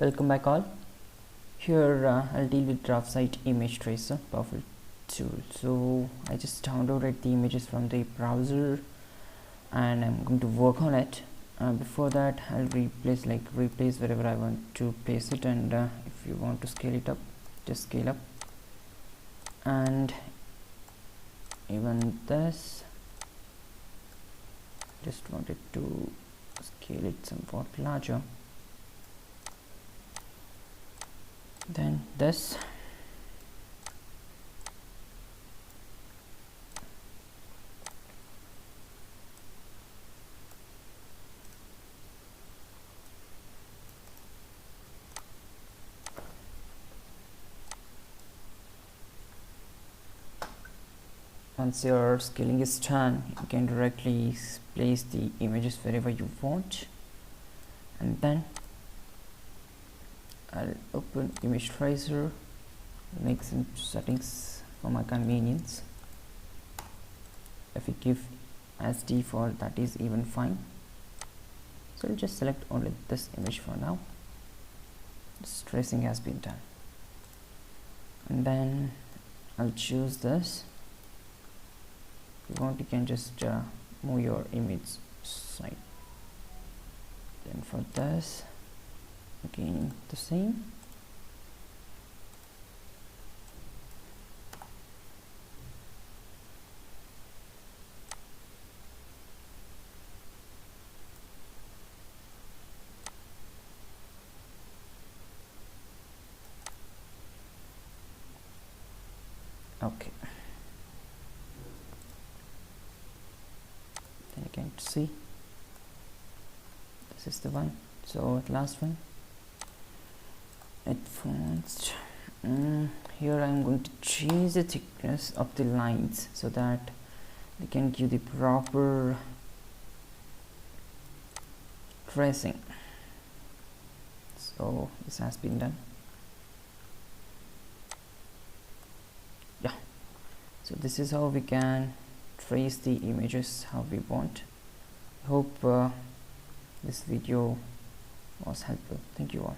Welcome back all. Here I'll deal with DraftSight image tracer, powerful tool. So I just downloaded the images from the browser and I'm going to work on it. Before that I'll replace wherever I want to place it, and if you want to scale it up, just scale up, and even this, just wanted to scale it somewhat larger. Then this, once your scaling is done, you can directly place the images wherever you want, and then I'll open image tracer, make some settings for my convenience. If we give as default, that is even fine. So I'll just select only this image for now. This tracing has been done, and then I'll choose this. If you want, you can just move your image side. Then for this, again the same. Okay, then you can see this is the one. So the last one, advanced. Here I'm going to change the thickness of the lines so that they can give the proper tracing. So this has been done. Yeah, so this is how we can trace the images how we want. I hope this video was helpful. Thank you all.